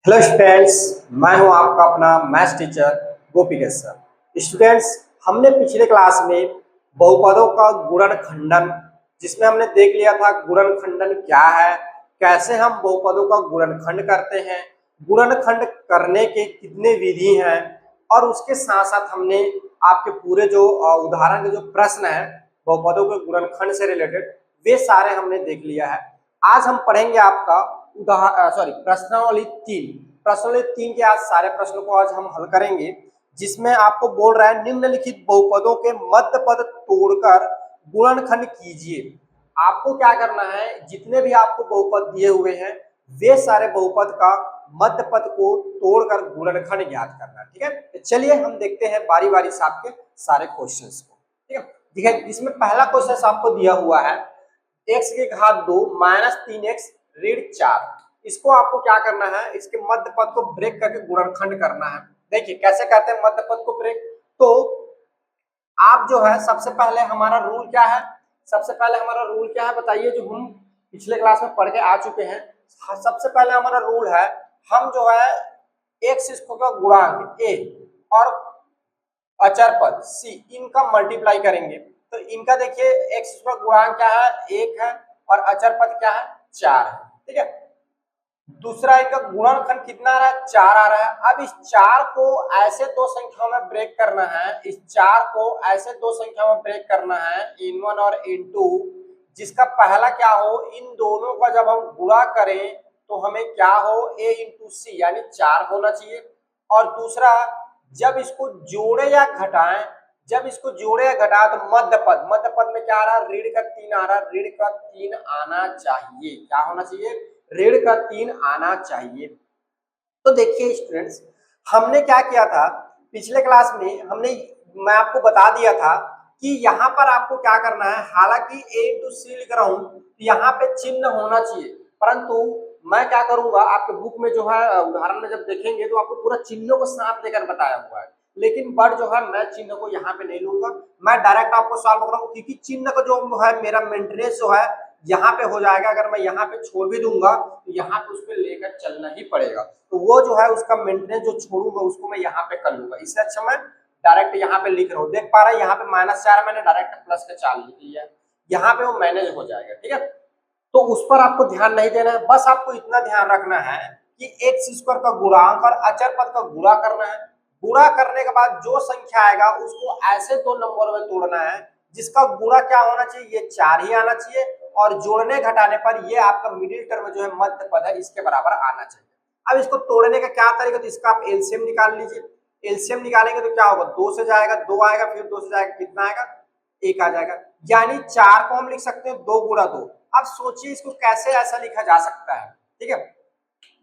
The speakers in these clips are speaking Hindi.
हेलो स्टूडेंट्स, मैं हूं आपका अपना मैथ्स टीचर गोपीकेश सर। स्टूडेंट्स, हमने पिछले क्लास में बहुपदों का गुणनखंडन, जिसमें हमने देख लिया था गुणनखंडन क्या है, कैसे हम बहुपदों का गुणनखंड करते हैं, गुणनखंड करने के कितने विधि हैं, और उसके साथ साथ हमने आपके पूरे जो उदाहरण के जो प्रश्न है बहुपदों के गुणनखंड से रिलेटेड, वे सारे हमने देख लिया है। आज हम पढ़ेंगे आपका प्रश्नावली 3 के आज सारे प्रश्नों को आज हम हल करेंगे, जिसमें आपको बोल रहा है निम्नलिखित बहुपदों के मध्य पद तोड़कर गुणनखंड कीजिए। आपको क्या करना है, जितने भी आपको बहुपद दिए हुए हैं वे सारे बहुपद का मध्य पद को तोड़कर गुणनखंड ज्ञात करना है। ठीक है, तो चलिए हम देखते हैं बारी बारी से आपके सारे क्वेश्चंस को। ठीक है, देखिए इसमें पहला क्वेश्चन आपको दिया हुआ है x की घात 2 माइनस 3x ऋण 4। इसको आपको क्या करना है, इसके मध्य पद को ब्रेक करके गुणनखंड करना है। देखिए कैसे कहते हैं मध्य पद को ब्रेक। तो आप जो है सबसे पहले हमारा रूल क्या है, बताइए, जो हम पिछले क्लास में पढ़ के आ चुके हैं। सबसे पहले हमारा रूल है, हम जो है x इसको का गुणांक a और अचर पद c इनका मल्टीप्लाई करेंगे। तो इनका देखिए x का गुणांक क्या है, 1 है, और अचर पद क्या है, 4 है। ठीक है, दूसरा इनका गुणनखंड कितना आ रहा है, 4 आ रहा है। अब इस 4 को ऐसे दो संख्याओं में ब्रेक करना है, in1 और in2, जिसका पहला क्या हो, इन दोनों का जब हम गुणा करें तो हमें क्या हो, a इंटू सी यानी 4 होना चाहिए। और दूसरा, जब इसको जोड़े या घटाएं तो मध्य पद में क्या आ रहा है, ऋण का 3 आ रहा है। ऋण का 3 आना चाहिए, क्या होना चाहिए, ऋण का 3 आना चाहिए। तो देखिए स्टूडेंट्स, हमने क्या किया था पिछले क्लास में, मैं आपको बता दिया था कि यहाँ पर आपको क्या करना है, हालांकि a इंटू सी लिख रहा हूं तो यहाँ पे चिन्ह होना चाहिए, परंतु मैं क्या करूंगा, आपके बुक में जो है उदाहरण में जब देखेंगे तो आपको पूरा चिन्हों को साथ देकर बताया हुआ है, लेकिन बट जो है मैं चिन्ह को यहाँ पे नहीं लूंगा, मैं डायरेक्ट आपको सॉल्व कर रहा हूँ, क्योंकि चिन्ह का जो है मेरा मेंटेनेंस जो है यहाँ पे हो जाएगा। अगर मैं यहाँ पे छोड़ भी दूंगा तो यहाँ पे उसको लेकर चलना ही पड़ेगा, तो वो जो है उसका मेंटेनेंस जो छोड़ूंगा उसको मैं यहाँ पे कर लूंगा। इससे अच्छा मैं डायरेक्ट यहाँ पे लिख रहा हूँ, देख पा रहा है यहाँ पे -4 मैंने डायरेक्ट प्लस का 4 लिख लिया, यहाँ पे वो मैनेज हो जाएगा। ठीक है, तो उस पर आपको ध्यान नहीं देना है, बस आपको इतना ध्यान रखना है कि x स्क्वायर का गुणांक और अचर पद का गुणा करना है। गुणा करने के बाद जो संख्या आएगा उसको ऐसे दो नंबरों में तोड़ना है जिसका गुणा क्या होना चाहिए, ये 4 ही आना चाहिए, और जोड़ने घटाने पर ये आपका मिडिल टर्म जो है मध्य पद है इसके बराबर आना चाहिए। अब इसको तोड़ने का क्या तरीका, तो इसका आप एलसीएम निकाल लीजिए। एलसीएम निकालेंगे तो क्या होगा, 2 से जाएगा 2 आएगा, फिर 2 से जाएगा कितना आएगा, 1 आ जाएगा, यानी 4 को हम लिख सकते हैं 2 गुणा 2। अब सोचिए इसको कैसे ऐसा लिखा जा सकता है। ठीक है,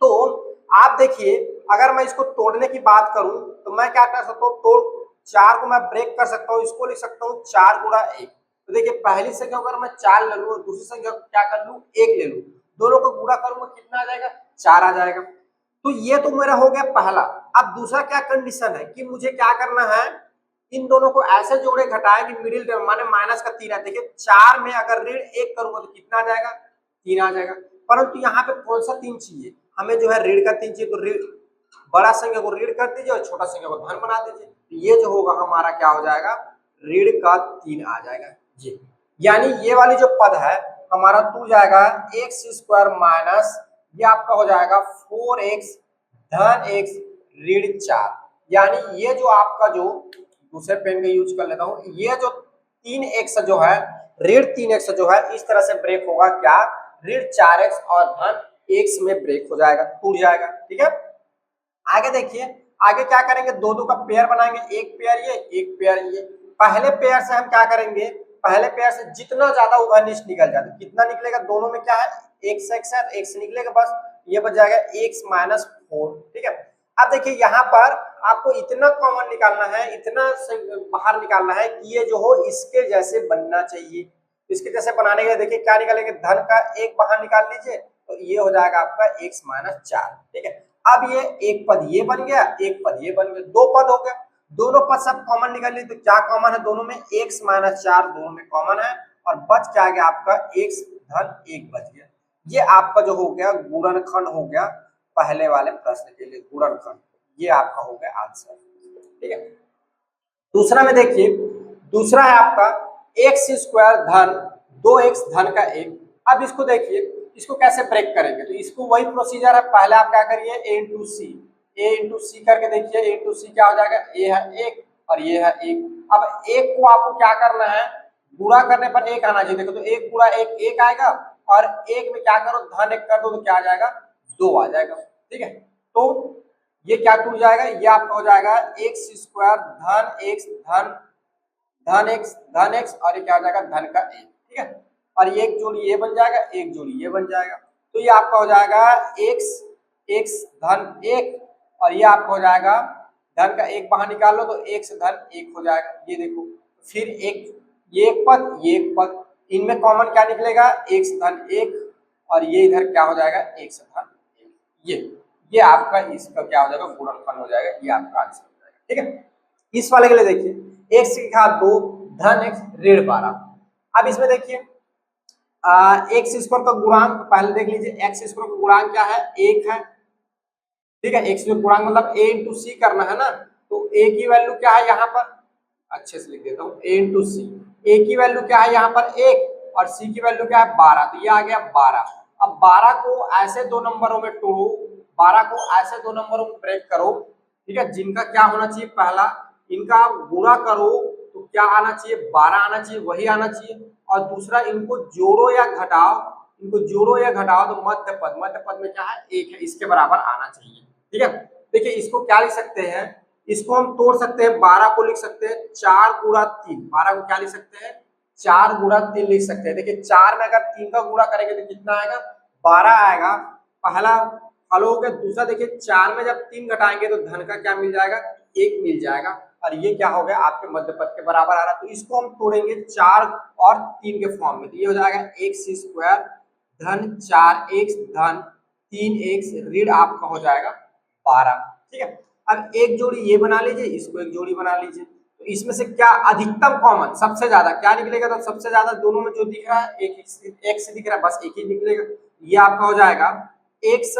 तो आप देखिए, अगर मैं इसको तोड़ने की बात करूं तो मैं क्या कर सकता हूं, तोड़ 4 को मैं ब्रेक कर सकता हूं, इसको लिख सकता हूं 4 गुणा 1। तो देखिए पहली संख्या अगर मैं 4 ले लूं और दूसरी संख्या को क्या कर लूं, 1 ले लूं, दोनों को गुणा करूंगा कितना आ जाएगा, 4 आ जाएगा। तो ये तो मेरा हो गया पहला। अब दूसरा क्या कंडीशन है कि मुझे क्या करना है, इन दोनों को ऐसे जोड़े घटाए कि मिडिल टर्म माने माइनस का 3 है। देखिए 4 में अगर ऋण 1 करूंगा तो कितना आ जाएगा, 3 आ जाएगा, परंतु यहाँ पे कौन सा 3 चाहिए, हमें जो है ऋण का 3 चाहिए, तो ऋण बड़ा संख्या को ऋण कर दीजिए और छोटा संख्या को धन बना दीजिए, तो ये जो होगा हमारा क्या हो जाएगा, ऋण का 3 आ जाएगा जी। यानी ये वाली जो पद है हमारा टूट जाएगा एक्स स्क्वायर माइनस, ये आपका हो जाएगा 4x धन x ऋण 4। यानी ये जो आपका जो दूसरे पेन का यूज कर लेता हूं, ये जो 3x जो है, ऋण 3x जो है इस तरह से ब्रेक होगा, क्या, ऋण 4x और धन x में ब्रेक हो जाएगा, टूट जाएगा। ठीक है, आगे देखिए, आगे क्या करेंगे, दो दो का पेयर बनाएंगे, एक पेयर ये एक पेयर ये। पहले पेयर से हम क्या करेंगे, पहले पेयर से जितना ज्यादा उभयनिष्ठ निकल जाए, तो कितना निकलेगा, दोनों में क्या है, x है, x निकलेगा, बस ये बच जाएगा x माइनस 4। ठीक है, अब देखिए यहाँ पर आपको इतना कॉमन निकालना है, इतना बाहर निकालना है कि ये जो हो इसके जैसे बनना चाहिए। इसके जैसे बनाने के लिए देखिए क्या निकालेंगे, धन का 1 बाहर निकाल लीजिए, तो ये हो जाएगा आपका x माइनस 4। ठीक है, अब ये एक पद ये बन गया, एक पद ये बन गया, दो पद हो गया, दोनों पद सब कॉमन निकाल लिए, तो क्या कॉमन है दोनों में, x माइनस 4 दोनों में कॉमन है, और बच क्या गया आपका x धन 1 बच गया। ये आपका जो हो गया गुणनखंड हो गया, पहले वाले प्रश्न के लिए गुणनखंड। ये आपका हो गया आंसर। ठीक है, दूसरा में देखिए, दूसरा है आपका एक्स स्क्वायर धन 2x धन का 1। अब इसको देखिए, इसको कैसे ब्रेक करेंगे, तो इसको वही प्रोसीजर है, पहले आप क्या करिए a इंटू सी करके देखिए, a इंटू सी क्या हो जाएगा, a है 1 और ये है 1। अब 1 को आपको क्या करना है, गुणा करने पर 1 आना चाहिए। देखो तो 1 गुणा 1 1 आएगा, और 1 में क्या करो धन 1 कर दो तो क्या आ जाएगा, 2 आ जाएगा। ठीक है, तो ये क्या टूट जाएगा, ये आपका हो जाएगा एक्स स्क्वायर धन एक्स धन एक्स और ये क्या हो जाएगा धन का 1। ठीक है, और ये एक जोड़ी ये बन जाएगा, एक जोड़ी ये बन जाएगा, तो ये आपका हो जाएगा एक्स एक्स धन 1 और ये आपका हो जाएगा धन का 1 बाहर निकाल लो तो एक्स धन 1 हो जाएगा। ये देखो, फिर ये एक पद ये एक पद, इनमें कॉमन क्या निकलेगा, एक्स धन 1 और ये इधर क्या हो जाएगा एक्स धन 1। ये आपका इसका क्या हो जाएगा, गुणनफल हो जाएगा, ये आपका आंसर हो जाएगा। ठीक है, इस वाले के लिए देखिए एक्स की घात 2 धन एक्स ऋण 12। अब इसमें देखिए एक्स स्क्वायर का गुणांक पहले देख लीजिए, एक्स स्क्वायर का गुणांक क्या है, 1 है। ठीक है, एक्स स्क्वायर गुणांक मतलब a इंटू सी करना है ना, तो a की वैल्यू क्या है यहाँ पर, अच्छे से लिख देता हूँ, a इंटू सी, a की वैल्यू क्या है यहाँ पर 1 और c की वैल्यू क्या है 12, तो ये आ गया 12। अब 12 को ऐसे दो नंबरों में तोड़ो, 12 को ऐसे दो नंबरों में ब्रेक करो। ठीक है, जिनका क्या होना चाहिए, पहला इनका गुणा करो तो क्या आना चाहिए, 12 आना चाहिए, वही आना चाहिए, और दूसरा इनको जोड़ो या घटाओ, इनको जोड़ो या घटाओ तो मध्य पद में क्या है 1 है, इसके बराबर आना चाहिए। ठीक है, देखिए इसको क्या लिख सकते हैं, इसको हम तोड़ सकते हैं, 12 को लिख सकते हैं 4 गुणा 3, 12 को क्या लिख सकते हैं 4 गुणा 3 लिख सकते हैं। देखिए 4 में अगर 3 का गुणा करेंगे तो कितना आएगा, 12 आएगा, पहला हल हो गया। दूसरा देखिए 4 में जब 3 घटाएंगे तो धन का क्या मिल जाएगा, 1 मिल जाएगा, और ये क्या हो गया आपके मध्य पद के बराबर आ रहा है। तो इसको हम तोड़ेंगे 4 और 3 के फॉर्म में, तो ये हो जाएगा एक्स स्क्वायर धन 4x धन 3x ऋण आपका हो जाएगा 12। ठीक है, अब एक जोड़ी ये बना लीजिए, इसको एक जोड़ी बना लीजिए, तो इसमें से क्या अधिकतम कॉमन सबसे ज्यादा क्या निकलेगा, तो सबसे ज्यादा दोनों में जो दिख रहा है एक से दिख रहा है, बस एक ही निकलेगा, ये आपका हो जाएगा x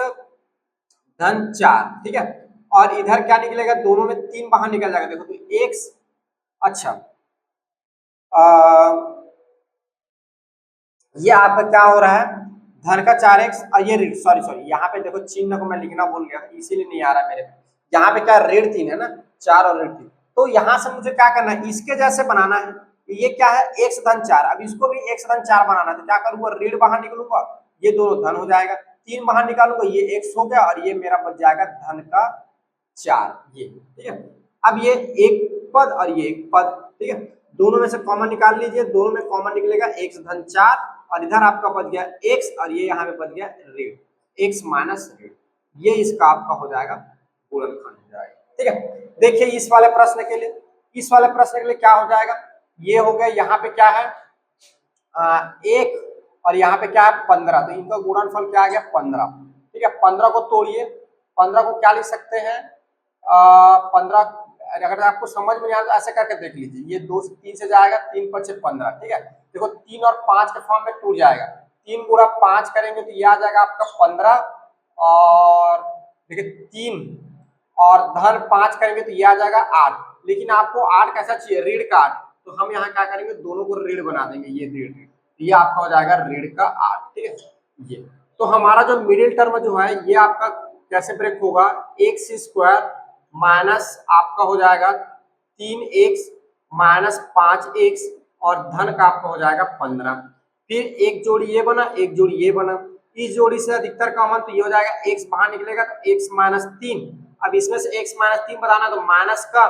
धन 4। ठीक है, और इधर क्या निकलेगा, दोनों में 3 बाहर निकल जाएगा। देखो तो x, अच्छा ये आपका क्या हो रहा है, धन का 4x और ये ऋण, सॉरी यहाँ पे देखो चिन्ह को मैं लिखना भूल गया, इसीलिए नहीं आ रहा मेरे पे, यहाँ पे क्या ऋण 3 है ना, 4 और ऋण 3, तो यहाँ से मुझे क्या करना है, इसके जैसे बनाना है, ये क्या है x धन 4, अब इसको भी x धन 4 बनाना है, तो क्या करूंगा, ऋण बाहर निकलूंगा, ये दोनों धन हो जाएगा, 3 बाहर निकालूंगा, ये x हो गया और ये मेरा बच जाएगा धन का 4, ये। ठीक है, अब ये एक पद और ये एक पद, ठीक है, दोनों में से कॉमन निकाल लीजिए, दोनों में कॉमन निकलेगा x धन 4 और इधर आपका बच गया x और ये यहाँ पे बच गया ऋण, x माइनस ऋण, ये इसका आपका हो जाएगा गुणनखंड हो जाएगा। ठीक है, देखिए इस वाले प्रश्न के लिए, इस वाले प्रश्न के लिए क्या हो जाएगा, ये हो गया, यहाँ पे क्या है 1 और यहाँ पे क्या है 15, तो इनका गुणनफल क्या आ गया 15। ठीक है, 15 को तोड़िए, 15 को क्या लिख सकते हैं, 15 अगर आपको समझ में नहीं आया तो ऐसे करके देख लीजिए, ये 2 से 3 से जाएगा, 3 5 15। ठीक है, देखो 3 और 5 के फॉर्म में टूट जाएगा, 3 गुणा 5 करेंगे तो ये आ जाएगा आपका 15, और देखिए 3 और धन 5 करेंगे तो ये आ जाएगा 8, लेकिन आपको 8 कैसा चाहिए, ऋण का 8, तो हम यहाँ क्या करेंगे, दोनों को ऋण बना देंगे, ये ऋण, ये आपका हो जाएगा ऋण का 8। ठीक है, ये तो हमारा जो मिडिल टर्म जो है ये आपका कैसे ब्रेक होगा, एक्स स्क्वायर माइनस आपका हो जाएगा 3x माइनस 5x और धन का आपका हो जाएगा 15, फिर एक जोड़ी ये बना, एक जोड़ी ये बना, इस जोड़ी से अधिकतर कॉमन तो ये हो जाएगा x बाहर निकलेगा तो x माइनस 3, अब इसमें से x माइनस 3 बताना तो माइनस का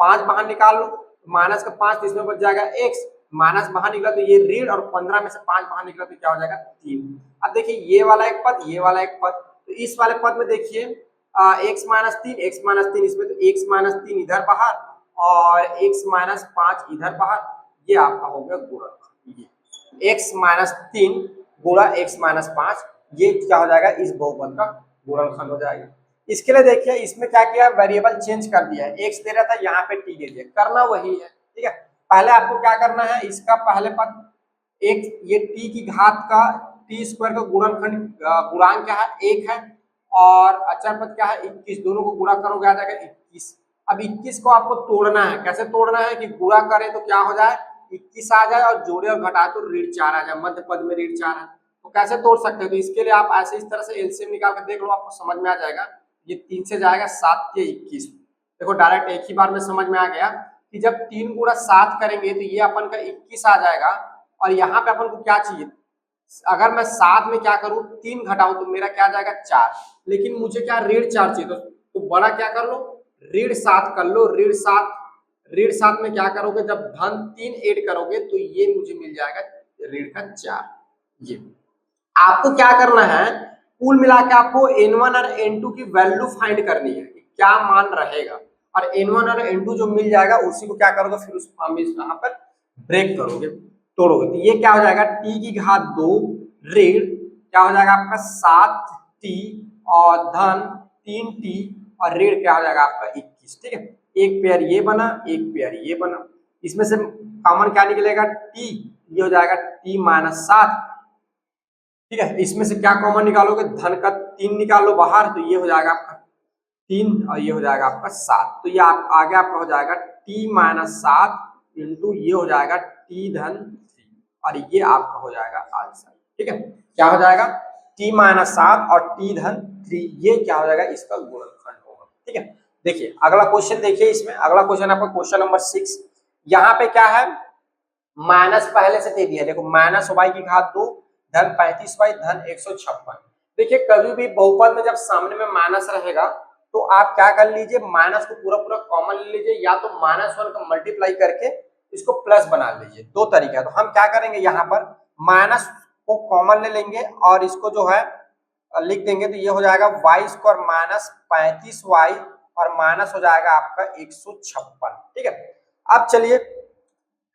5 बाहर निकाल लो, माइनस का 5 तो इसमें बच जाएगा x, माइनस बाहर निकला तो ये ऋण और 15 में से 5 बाहर निकला तो क्या हो जाएगा 3। अब देखिए ये वाला एक पद, ये वाला एक पद, तो इस वाले पद में देखिए x माइनस 3 इसमें तो x माइनस 3 इधर बाहर और x माइनस 5 इधर बाहर, ये आपका हो गया गुणनखंड, ये x माइनस 3 गुणा x माइनस 5, ये क्या हो जाएगा, इस बहुपद का गुणनखंड हो जाएगा। इसके लिए देखिए इसमें क्या किया, वेरिएबल चेंज कर दिया है, x दे रहा था यहाँ पे t दे दिया, करना वही है। ठीक है, पहले आपको क्या करना है, इसका पहले पद एक ये t की घात का t स्क्वायर का गुणनखंड गुणांक क्या है 1 है, और अचर पद क्या है 21, दोनों को गुणा करोगे आ जाएगा 21। अब 21 को आपको तोड़ना है, कैसे तोड़ना है कि गुणा करें तो क्या हो जाए 21 आ जाए और जोड़े और घटाए तो ऋण 4 आ जाए, मध्य पद में ऋण 4 है। तो कैसे तोड़ सकते हैं, तो इसके लिए आप ऐसे इस तरह से एलसीएम निकाल के देख लो, आपको समझ में आ जाएगा। ये 3 से जाएगा 7 के 21, देखो डायरेक्ट एक ही बार में समझ में आ गया कि जब 3 गुणा 7 करेंगे तो ये अपन का 21 आ जाएगा। और यहाँ पे अपन को क्या चाहिए, अगर मैं 7 में क्या करूं 3 घटाऊं तो मेरा क्या जाएगा 4, लेकिन मुझे क्या ऋण 4 चाहिए, तो बड़ा क्या कर लो ऋण 7 कर लो। ऋण 7 में क्या करोगे, जब धन 3 ऐड करोगे तो ये मुझे मिल जाएगा ऋण का 4। ये आपको क्या करना है, कुल मिला के आपको n1 और n2 की वैल्यू फाइंड करनी है कि क्या मान रहेगा, और n1 और n2 जो मिल जाएगा उसी को क्या करोगे फिर उस फॉर्म में यहाँ पर ब्रेक करोगे, तोड़ोगे। तो ये क्या हो जाएगा t की घात 2 ऋण क्या हो जाएगा आपका 7t और धन 3t और ऋण क्या हो जाएगा आपका 21। ठीक है, एक पेयर ये बना, एक पेयर ये बना, इसमें से कॉमन क्या निकलेगा t, ये हो जाएगा t माइनस 7। ठीक है, इसमें से क्या कॉमन निकालोगे, धन का 3 निकाल लो बाहर, तो ये हो जाएगा आपका 3 और ये हो जाएगा आपका 7। तो ये आगे आपका हो जाएगा t माइनस 7 इंटू ये हो जाएगा t धन 3 और ये आपका हो जाएगा आंसर। ठीक है, क्या हो जाएगा t माइनस 7 और t धन 3, ये क्या हो जाएगा इसका गुणनखंड होगा। ठीक है, देखिए अगला क्वेश्चन, देखिए इसमें अगला क्वेश्चन आपका क्वेश्चन नंबर 6। यहाँ पे क्या है, माइनस पहले से दे दिया, देखो माइनस y की घात 2 धन 35y धन 156। देखिए कभी भी बहुपद में जब सामने में माइनस रहेगा तो आप क्या कर लीजिए, माइनस को पूरा पूरा कॉमन ले लीजिए, या तो -1 का मल्टीप्लाई करके इसको प्लस बना लीजिए, दो तरीका है। तो हम क्या करेंगे, यहाँ पर माइनस को कॉमन ले लेंगे और इसको जो है लिख देंगे, तो ये हो जाएगा y स्क्वायर माइनस 35y और माइनस हो जाएगा आपका 156। ठीक है, अब चलिए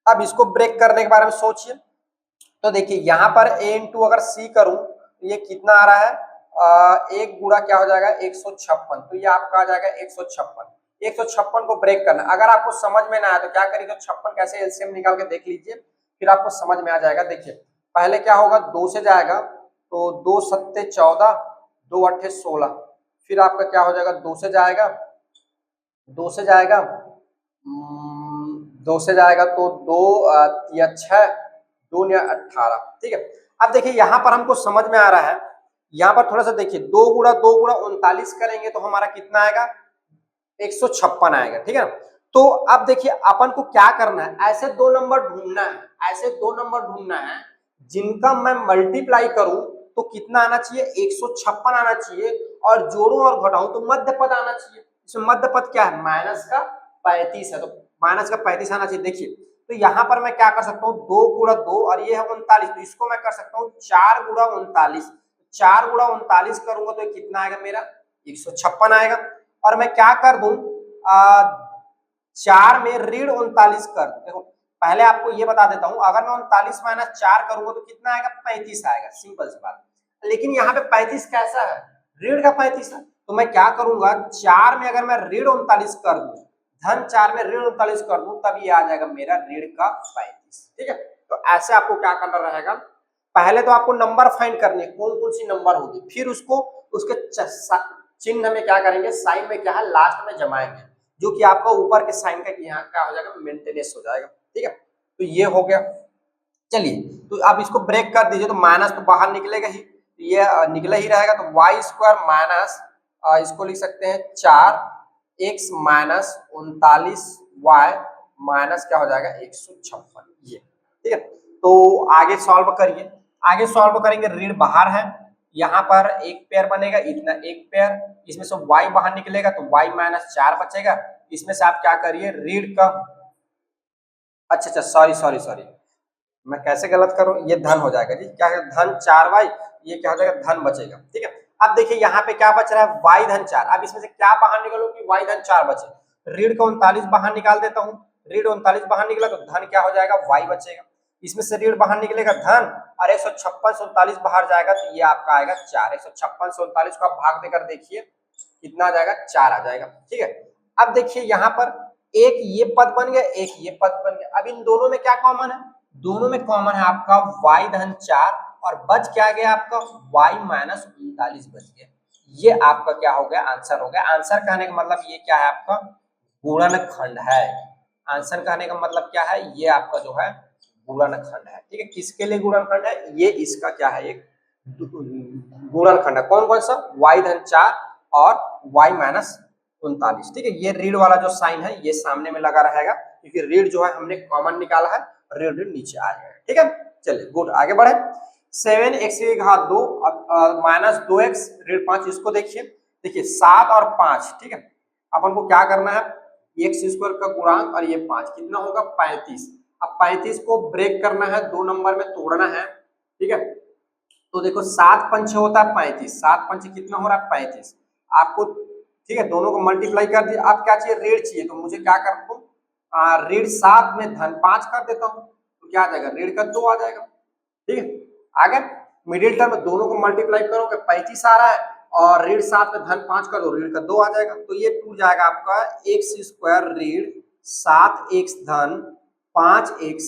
अब इसको ब्रेक करने के बारे में सोचिए। तो देखिए यहाँ पर a इंटू अगर c करूं तो ये कितना आ रहा है, एक गुणा क्या हो जाएगा 156, तो ये आपका आ जाएगा 156। 156 को ब्रेक करना, अगर आपको समझ में ना आए तो क्या करिए, तो 56 कैसे एलसीएम निकाल के देख लीजिए, फिर आपको समझ में आ जाएगा। देखिए पहले क्या होगा, 2 से जाएगा तो 2 सत्ते 14, 2 अट्ठे 16, फिर आपका क्या हो जाएगा 2 से जाएगा, 2 से जाएगा 2 से जाएगा तो 2 या 6, 2 या 18। ठीक है, अब देखिए यहाँ पर हमको समझ में आ रहा है, यहाँ पर थोड़ा सा देखिए 2 गुणा 39 करेंगे तो हमारा कितना आएगा 156 आएगा। ठीक है, तो अब देखिए अपन को क्या करना है, ऐसे दो नंबर ढूंढना है, ऐसे दो नंबर ढूंढना है जिनका मैं मल्टीप्लाई करूं तो कितना आना चाहिए 156 आना चाहिए, और जोड़ू और घटाऊं तो मध्य पद आना चाहिए। इसमें मध्य पद क्या है, माइनस का 35 है, तो माइनस का 35 आना चाहिए। देखिए तो यहाँ पर मैं क्या कर सकता हूँ, 2 गुणा 2 और ये है 39, तो इसको मैं कर सकता हूँ 4 गुणा 39, 4 गुणा 39 करूंगा तो कितना आएगा मेरा 156 आएगा। और मैं क्या कर दूं, 4 में ऋण 39 कर, देखो पहले आपको ये बता देता हूं, अगर मैं 39 माइनस 4 करूंगा तो कितना आएगा 35 आएगा, सिंपल सी बात। लेकिन यहाँ पे 35 कैसा है, ऋण का 35 है, तो मैं क्या करूंगा 4 में अगर मैं ऋण 39 कर दूं, धन 4 में ऋण 39 कर दूं, तब ये आ जाएगा मेरा ऋण का 35। ठीक है, तो ऐसे आपको क्या करना रहेगा, पहले तो आपको नंबर फाइंड करने कौन कौन सी नंबर होगी, फिर उसको उसके चिन्ह में क्या करेंगे, साइन में क्या है लास्ट में जमाएंगे, जो कि आपका ऊपर के साइन का यहाँ क्या हो जाएगा मेंटेनेंस हो जाएगा। ठीक है, तो ये हो गया। चलिए तो आप इसको ब्रेक कर दीजिए, तो माइनस तो बाहर निकलेगा ही, ये निकला ही रहेगा, तो वाई स्क्वायर माइनस इसको लिख सकते हैं 4x माइनस 39y माइनस क्या हो जाएगा 156, ये। ठीक है, तो आगे सॉल्व करिए, आगे सॉल्व करेंगे, ऋण बाहर है, यहाँ पर एक पेयर बनेगा, इतना एक पेयर, इसमें से y बाहर निकलेगा तो y माइनस 4 बचेगा, इसमें से आप क्या करिए ऋण का, अच्छा सॉरी सॉरी सॉरी, मैं कैसे गलत करूं, ये धन हो जाएगा जी, क्या है धन 4y, ये क्या हो जाएगा धन बचेगा। ठीक है, अब देखिए यहाँ पे क्या बच रहा है y धन 4, अब इसमें से क्या बाहर निकालो कि y धन 4 बचे, ऋण का 39 बाहर निकाल देता हूँ, ऋण 39 बाहर निकला तो धन क्या हो जाएगा y बचेगा, इसमें से ऋण बाहर निकलेगा धन, और 156 से 39 बाहर जाएगा तो ये आपका आएगा 4, 156 से 39 को आप भाग देकर देखिए कितना आ जाएगा 4 आ जाएगा। ठीक है, अब देखिए यहाँ पर एक ये पद बन गया, एक ये पद बन गया, अब इन दोनों में क्या कॉमन है, दोनों में कॉमन है आपका y धन 4 और बच क्या गया आपका y माइनस 39 बच गया, ये आपका क्या हो गया, आंसर हो गया। आंसर कहने का मतलब ये क्या है, आपका गुणनखंड है। आंसर कहने का मतलब क्या है, ये आपका जो है गुणनखंड है। ठीक है, किसके लिए गुणनखंड है, ये इसका क्या है, एक गुणनखंड है। कौन कौन सा, y-4 और y-39। ठीक है, ये रीड वाला जो साइन है ये सामने में लगा रहेगा, क्योंकि रीड जो है हमने कॉमन निकाला है, रीड नीचे आ जाएगा। ठीक है, चलिए गुड, आगे बढ़े। 7x की घात 2 माइनस 2x ऋण 5, इसको देखिए। देखिए 7 और 5, ठीक है, अपन को क्या करना है, एक्स स्क्वायर का गुणांक और ये 5 कितना होगा, 35। अब 35 को ब्रेक करना है, 2 नंबर में तोड़ना है। ठीक है, तो देखो 7 पंच होता है 35, 7 पंच कितना हो रहा है 35 आपको। ठीक है, दोनों को मल्टीप्लाई कर दिया। आप क्या चाहिए, ऋण चाहिए, तो मुझे क्या कर दूं, ऋण 7 में धन 5 कर देता हूँ, तो क्या आ जाएगा, ऋण का 2 आ जाएगा। ठीक है, आगे मिडिल टर्म दोनों को मल्टीप्लाई करोगे 35 आ रहा है, और ऋण 7 में धन 5 कर दो, ऋण का 2 आ जाएगा। तो ये टूट जाएगा आपका एक्स स्क्वायर ऋण 7x धन 5x,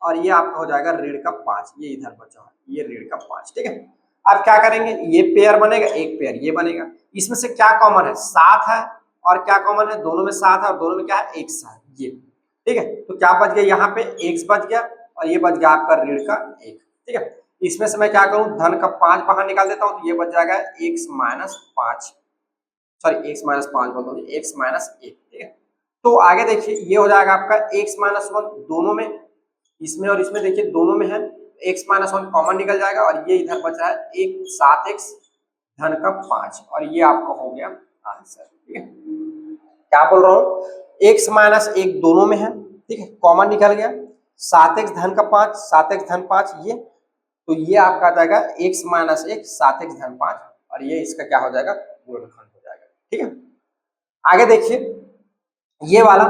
और ये आपका हो जाएगा ऋण का 5, ये इधर बचा है, ये ऋण का 5। ठीक है, अब क्या करेंगे, ये पेयर बनेगा, एक पेयर ये बनेगा। इसमें से क्या कॉमन है, 7 है, और क्या कॉमन है, दोनों में 7 है और दोनों में क्या है, x है, ये। ठीक है, तो क्या बच गया, यहाँ पे x बच गया, और ये बच गया आपका ऋण का 1। ठीक है, इसमें से मैं क्या करूं, धन का 5 बाहर निकाल देता हूं, तो ये बच जाएगा x-5, सॉरी x-5 बोल दो, x-1। ठीक है, तो आगे देखिए ये हो जाएगा आपका x-1 दोनों में, इसमें और इसमें देखिए दोनों में है, x-1 कॉमन निकल जाएगा, और ये इधर बच रहा है 7x धन का 5, और ये आपका हो गया आंसर। ठीक है, क्या बोल रहा हूं, x-1 दोनों में है, ठीक है, कॉमन निकल गया, 7x धन का 5, 7x धन 5 ये, तो ये आपका आ जाएगा x-1 7x धन 5, और ये इसका क्या हो जाएगा, गुणनखंड हो जाएगा। ठीक है, आगे देखिए ये वाला,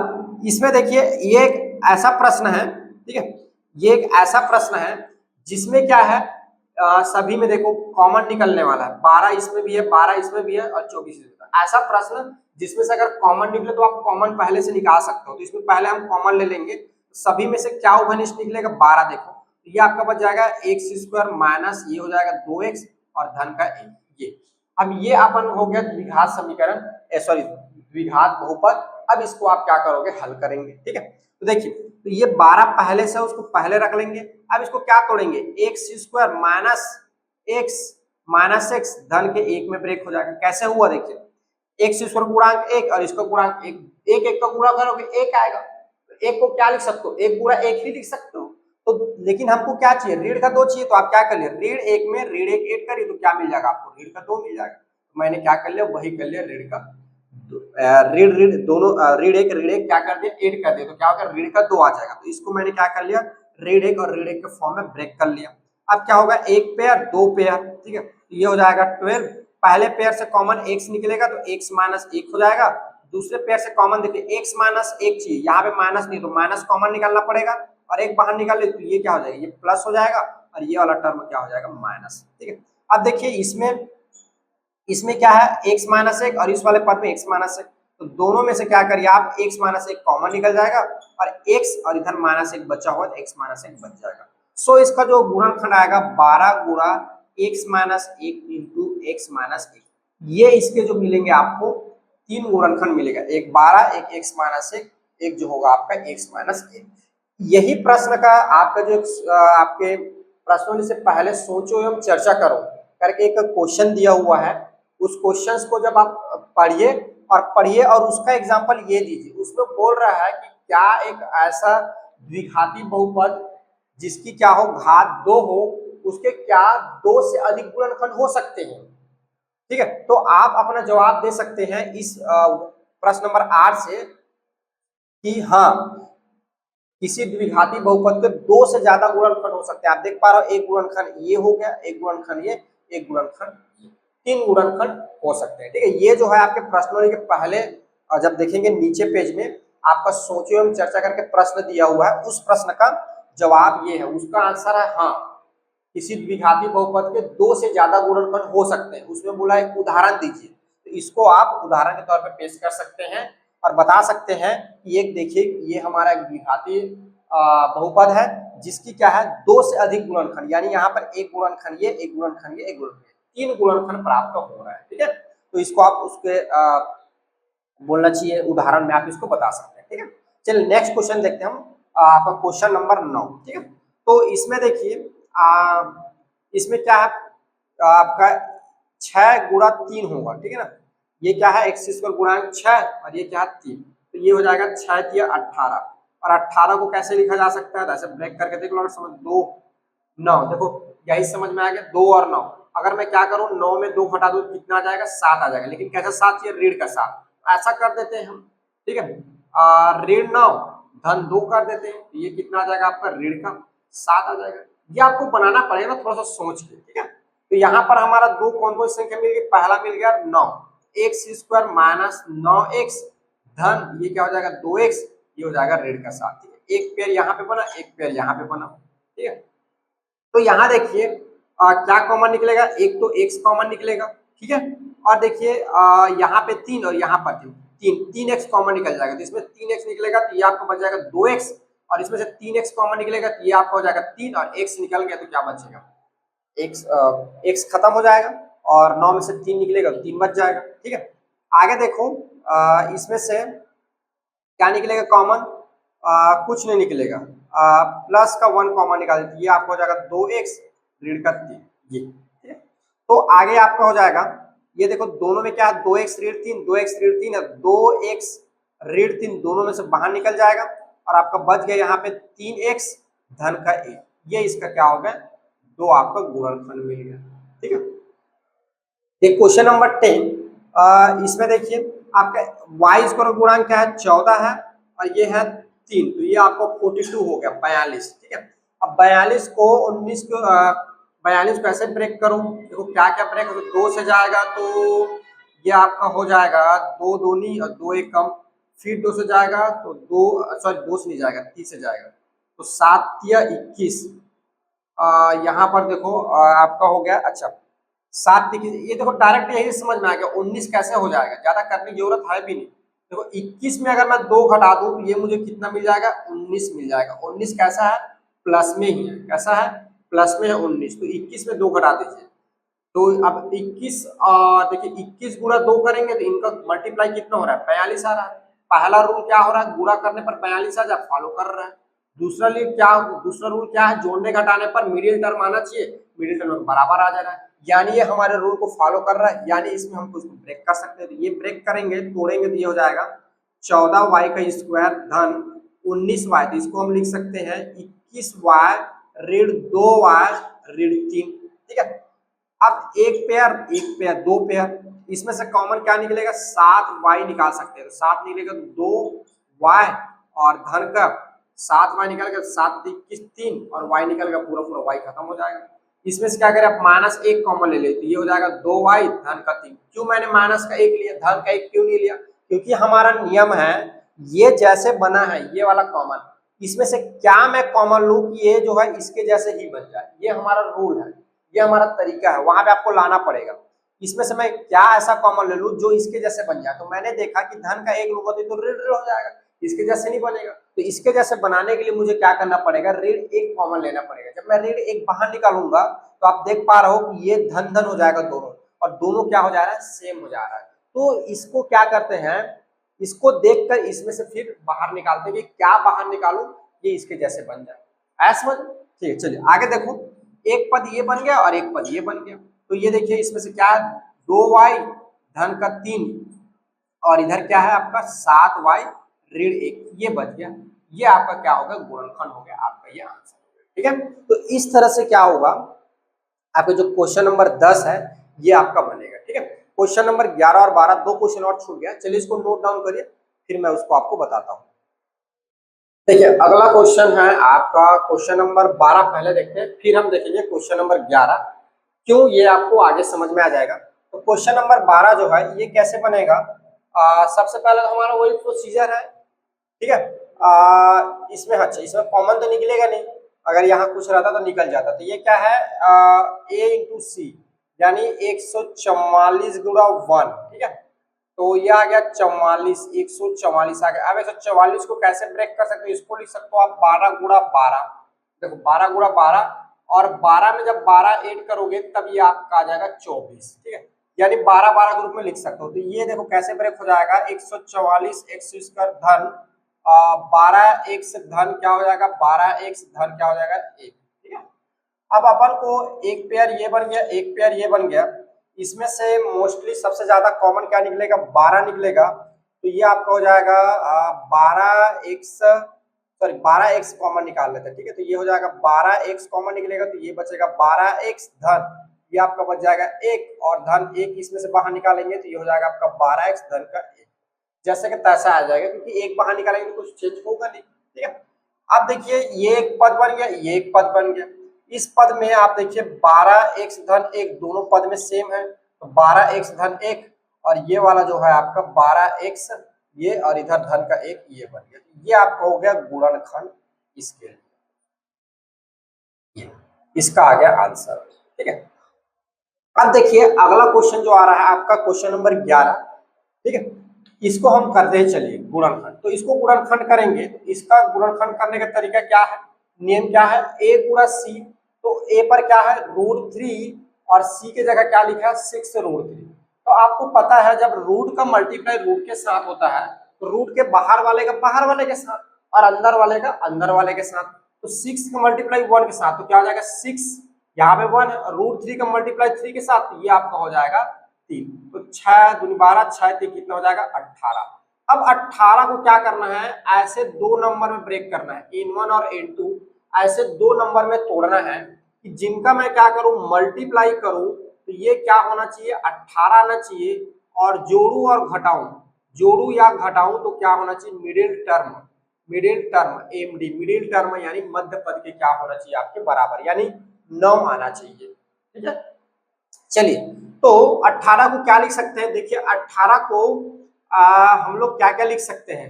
इसमें देखिए ये एक ऐसा प्रश्न है, ठीक है, ये एक ऐसा प्रश्न है जिसमें क्या है, सभी में देखो कॉमन निकलने वाला है, 12 इसमें भी है, 12 इसमें भी है, और 24 इसमें। ऐसा प्रश्न जिसमें से अगर कॉमन निकले तो आप कॉमन पहले से निकाल सकते हो, तो इसमें पहले हम कॉमन ले लेंगे, सभी में से क्या उभयनिष्ठ निकलेगा, 12। देखो ये आपका बच जाएगा एक्स स्क्वायर माइनस ये हो जाएगा 2x और धन का 1, ये। अब ये अपन हो गया द्विघात समीकरण, सॉरी द्विघात बहुपद। अब इसको आप क्या करोगे, हल करेंगे। ठीक है, तो देखिए, तो ये 12 पहले से उसको पहले रख लेंगे। अब इसको क्या तोड़ेंगे, एक्स स्क्वायर माइनस एक्स धन के 1 में ब्रेक हो जाएगा। कैसे हुआ, देखिए एक्स स्क्वायर गुणांक 1 और इसका गुणांक 1, 1 का गुणा करोगे 1 आएगा, तो 1 को क्या लिख सकते हो, 1 गुणा 1 ही लिख सकते हो। तो लेकिन हमको क्या चाहिए, ऋण का 2 चाहिए, तो आप क्या कर लिए, ऋण 1 में ऋण 1 ऐड करिए, तो क्या मिल जाएगा आपको, ऋण का 2 मिल जाएगा। तो मैंने क्या कर लिया, वही कर लिया, ऋण का ऋण ऋण दोनों ऋण 1 क्या कर दिया, ऐड कर दिया, तो क्या होगा, ऋण का 2 आ जाएगा। तो इसको मैंने क्या कर लिया, ऋण 1 और ऋण 1 के फॉर्म में ब्रेक कर लिया। अब क्या होगा, एक पेयर, दो पेयर। ठीक है, ये हो जाएगा 12। पहले पेयर से कॉमन x निकलेगा तो x-1 हो जाएगा। दूसरे पेयर से कॉमन देखिए x-1 चाहिए, यहाँ पे माइनस नहीं, तो माइनस कॉमन निकालना पड़ेगा, और एक बाहर निकाल ले तो ये क्या हो जाएगा, ये प्लस हो जाएगा, और ये वाला टर्म क्या हो जाएगा, माइनस। ठीक है, अब देखिए इसमें क्या है, x-1 और इस वाले पद में x-1, तो दोनों में से क्या करिए आप, x-1 कॉमन निकल जाएगा, और x और इधर -1 बचा हुआ, x-1 बच जाएगा। सो इसका जो गुणनखंड आएगा 12 गुणा x-1 इंटू x-1, ये इसके जो मिलेंगे आपको 3 गुणनखंड मिलेगा, एक 12, एक x-1, एक जो होगा आपका x-1। यही प्रश्न का आपका जो आपके प्रश्नों से पहले सोचो एवं चर्चा करो करके एक क्वेश्चन दिया हुआ है, उस क्वेश्चंस को जब आप पढ़िए और उसका एग्जांपल ये दीजिए। उसमें बोल रहा है कि क्या एक ऐसा द्विघाती बहुपद जिसकी क्या हो, घात 2 हो, उसके क्या 2 से अधिक गुणनखंड हो सकते हैं। ठीक है, तो आप अपना जवाब दे सकते हैं इस प्रश्न नंबर 8 से कि हाँ, किसी द्विघाती बहुपद के 2 से ज्यादा गुणनखंड हो सकते हैं। आप देख पा रहे हो, एक गुणनखंड ये हो गया, एक गुणनखंड ये, एक गुणनखंड, 3 गुणनखंड हो सकते हैं। ठीक है, ये जो है आपके प्रश्नों के पहले जब देखेंगे नीचे पेज में आपका सोचो एवं चर्चा करके प्रश्न दिया हुआ है, उस प्रश्न का जवाब ये है, उसका आंसर है हाँ, किसी द्विघाती बहुपद के 2 से ज्यादा गुणनखंड हो सकते हैं। उसमें बोला एक उदाहरण दीजिए, तो इसको आप उदाहरण के तौर पर पेश कर सकते हैं और बता सकते हैं कि एक देखिए, ये हमारा एक द्विघाती बहुपद है जिसकी क्या है 2 से अधिक गुणनखंड, यानी यहाँ पर एक गुणनखंड ये, एक गुणनखंड ये, एक गुणनखंड, 3 गुणनखंड प्राप्त हो रहा है। ठीक है, तो इसको आप उसके बोलना चाहिए उदाहरण में आप इसको बता सकते हैं। ठीक है, चलिए नेक्स्ट क्वेश्चन देखते हैं हम, आपका क्वेश्चन नंबर 9। ठीक है, तो इसमें देखिए इसमें क्या है, आपका 6 गुणा 3 होगा। ठीक है ना, ये क्या है एक्स स्क्वायर गुणा 6 और ये क्या है 3, तो ये हो जाएगा 6 3 18। और 18 को कैसे लिखा जा सकता है, ऐसे ब्रेक करके देख लो और समझ 2 9, देखो यही समझ में आ गया 2 और 9। अगर मैं क्या करूं 9 में 2 घटा दूं कितना आ जाएगा 7 आ जाएगा, लेकिन कैसा 7 ये ऋण का 7, ऐसा कर देते हैं हम। ठीक है, ऋण 9 धन 2 कर देते हैं, तो ये कितना आ जाएगा आपका ऋण का 7 आ जाएगा। ये आपको बनाना पड़ेगा थोड़ा सा सोच के। ठीक है, तो यहाँ पर हमारा दो कौन कौन संख्या मिल गई, पहला मिल गया 9, एक्स स्क्वायर माइनस 9x धन ये क्या हो जाएगा 2x, ये हो जाएगा ऋण का 7। ठीक है, एक पेयर यहाँ पे बना, एक पेयर यहाँ पे बना। ठीक है, तो यहाँ देखिए क्या कॉमन निकलेगा, एक तो x कॉमन निकलेगा। ठीक है, और देखिए यहाँ पे 3 और यहाँ पर 3x कॉमन निकल जाएगा, तो इसमें 3x निकलेगा तो ये आपको बच जाएगा 2x, और इसमें से 3x कॉमन निकलेगा तो ये आपका हो जाएगा 3, और x निकल गया तो क्या बचेगा x खत्म हो जाएगा, और 9 में से 3 निकलेगा तो 3 बच जाएगा। ठीक है, आगे देखो इसमें से क्या निकलेगा कॉमन, कुछ नहीं निकलेगा, प्लस का 1 कॉमन निकाल, ये आपको हो जाएगा 2x ऋण का 3 ये। ठीक है, तो आगे आपका हो जाएगा ये देखो दोनों में क्या है 2x ऋण 3, 2x ऋण 3 है, 2x ऋण 3 दोनों में से बाहर निकल जाएगा, और आपका बच गया यहाँ पे 3x धन का 1, ये इसका क्या हो गया 2 आपका गुणनखंड मिल गया। ठीक है, एक क्वेश्चन नंबर 10, इसमें देखिए आपका y स्क्वायर गुणांक क्या है 14 है, और ये है 3, तो ये आपको 42 हो गया 42। ठीक है, अब 42 को 19 को 42 को ऐसे ब्रेक करूं, देखो क्या क्या ब्रेक हो, 2 से जाएगा तो ये आपका हो जाएगा 2 दूनी और 2 एक कम, फिर 2 से जाएगा तो 2 सॉरी 2 से नहीं जाएगा 3 से जाएगा, तो 7 या 21, यहाँ पर देखो आपका हो गया, अच्छा 7 ये देखो डायरेक्ट यही समझ में आ गया 19 कैसे हो जाएगा, ज्यादा करने की जरूरत है भी नहीं। देखो 21 में अगर मैं 2 घटा दूं तो ये मुझे कितना मिल जाएगा 19 मिल जाएगा। 19 कैसा है प्लस में ही है, कैसा है प्लस में है 19, तो 21 में 2 घटा दीजिए, तो अब 21 देखिए 21 गुणा 2 करेंगे तो इनका मल्टीप्लाई कितना हो रहा है 42 आ रहा है। पहला रूल क्या हो रहा है गुणा करने पर 42 आ जाए, फॉलो कर रहा है। दूसरा रूल क्या है, जोड़ने घटाने पर मिडिल टर्म आना चाहिए, मिडिल टर्म बराबर आ जा रहा है, यानी ये हमारे रूल को फॉलो कर रहा है, यानी इसमें हम कुछ ब्रेक कर सकते हैं। तो ये ब्रेक करेंगे तोड़ेंगे तो ये हो जाएगा 14y का स्क्वायर धन 19y, तो इसको हम लिख सकते हैं 21y ऋण 2y ऋण 3। ठीक है, अब एक पेयर 2 पेयर, इसमें से कॉमन क्या निकलेगा 7y निकाल सकते हैं, तो 7 निकलेगा 2y और धन का 7y निकल गया 7 21 3 और y निकल गया पूरा पूरा y खत्म हो जाएगा। इसमें से क्या करें आप माइनस 1 कॉमन ले लेते, ये हो जाएगा 2y धन का 3। क्यों मैंने माइनस का 1 लिया, धन का 1 क्यों नहीं लिया, क्योंकि हमारा नियम है ये जैसे बना है ये वाला कॉमन, इसमें से क्या मैं कॉमन लूं कि ये जो है इसके जैसे ही बन जाए, ये हमारा रूल है, ये हमारा तरीका है, वहां पे आपको लाना पड़ेगा। इसमें से मैं क्या ऐसा कॉमन ले लूं जो इसके जैसे बन जाए, तो मैंने देखा कि धन का 1 लूंगा तो ऋण हो जाएगा, इसके जैसे नहीं बनेगा, तो इसके जैसे बनाने के लिए मुझे क्या करना पड़ेगा ऋण 1 कॉमन लेना पड़ेगा। जब मैं ऋण 1 बाहर निकालूंगा तो आप देख पा रहे हो कि ये धन धन हो जाएगा दोनों, और दोनों क्या हो जा रहा है सेम हो जा रहा है। तो इसको क्या करते हैं, इसको देखकर इसमें से फिर बाहर निकालते हैं कि क्या बाहर निकालूं ये इसके जैसे बन जाए, ऐसा समझ। ठीक है, चलिए आगे देखो, एक पद ये बन गया और एक पद ये बन गया, तो ये देखिए इसमें से क्या है 2y धन का 3 और इधर क्या है आपका 7y ऋण 1, ये बच गया, ये आपका क्या होगा गुणनखंड हो गया, आपका ये आंसर। ठीक है, तो इस तरह से क्या होगा आपका जो क्वेश्चन नंबर 10 है ये आपका बनेगा। ठीक है, क्वेश्चन नंबर 11 और 12 दो क्वेश्चन और छूट गया, चलिए इसको नोट डाउन करिए फिर मैं उसको आपको बताता हूँ। देखिए अगला क्वेश्चन है आपका क्वेश्चन नंबर 12, पहले देखते हैं फिर हम देखेंगे क्वेश्चन नंबर 11, क्यों ये आपको आगे समझ में आ जाएगा। तो क्वेश्चन नंबर 12 जो है ये कैसे बनेगा, सबसे पहले तो हमारा वही प्रोसीजर है। ठीक है, इसमें अच्छा इसमें कॉमन तो निकलेगा नहीं, अगर यहाँ कुछ रहता तो निकल जाता, तो ये क्या है a इंटू सी यानी 144 गुणा 1। ठीक है, तो ये आ गया 44, 144 आ गया। अब 144 को कैसे ब्रेक कर सकते हो, इसको लिख सकते हो आप 12 गुणा 12, देखो 12 गुणा 12 और 12 में जब 12 ऐड करोगे तब ये आपका आ जाएगा 24। ठीक है, यानी 12-12 ग्रुप में लिख सकते हो। तो ये देखो कैसे ब्रेक हो जाएगा, 144 एक्स स्क्वायर धन 12 एक्स धन क्या हो जाएगा, 12 एक्स धन क्या हो जाएगा 1। ठीक है, अब अपन को एक पेयर ये बन गया, एक पेयर ये बन गया, इसमें से मोस्टली सबसे ज्यादा कॉमन क्या निकलेगा, 12 निकलेगा। तो ये आपका हो जाएगा 12x कॉमन निकाल लेते हैं। ठीक है, तो ये हो जाएगा 12x कॉमन निकलेगा, तो ये बचेगा 12x धन, ये आपका बच जाएगा 1 और धन 1 इसमें से बाहर निकालेंगे तो ये हो जाएगा आपका 12x धन का 1, जैसे कि तैसा आ जाएगा, क्योंकि एक बाहर निकालेंगे तो कुछ चेंज होगा नहीं। ठीक है, अब देखिए ये एक पद बन गया, ये एक पद बन गया। इस पद में आप देखिए 12x धन 1 दोनों पद में सेम है, तो 12x धन 1 और ये वाला जो है आपका 12x ये और इधर धन का 1 ये बन गया। ये आपका हो गया गुणनखंड इसके लिए, ये इसका आ गया आंसर। ठीक है, अब देखिए अगला क्वेश्चन जो आ रहा है आपका क्वेश्चन नंबर 11। ठीक है, इसको हम करते हैं, चलिए गुणनखंड। तो इसको गुणनखंड करेंगे तो इसका गुणनखंड करने का तरीका क्या है, नियम क्या है, a गुणा c। तो a पर क्या है √3 और c के जगह क्या लिखा है 6√3। तो आपको पता है जब रूट का मल्टीप्लाई रूट के साथ होता है तो रूट के बाहर वाले का बाहर वाले के साथ और अंदर वाले का अंदर वाले के साथ। तो 6 का मल्टीप्लाई 1 के साथ तो क्या हो जाएगा 6, यहाँ पे 1 √3 का मल्टीप्लाई 3 के साथ तो ये आपका हो जाएगा 3। तो 6 दूनी 12, 6 3 कितना हो जाएगा 18। अब 18 को क्या करना है, ऐसे दो नंबर में ब्रेक करना है, n1 और n2 ऐसे दो नंबर में तोड़ना है कि जिनका मैं क्या करूं मल्टीप्लाई करूं तो ये क्या होना चाहिए 18 आना चाहिए, और जोड़ू और घटाऊं, जोड़ू या घटाऊं तो क्या होना चाहिए middle term, middle term MD, middle term यानी मध्य पद के क्या होना चाहिए आपके बराबर, यानी 9 आना चाहिए। ठीक है, चलिए तो 18 को क्या लिख सकते हैं, देखिए 18 को हम लोग क्या क्या लिख सकते हैं,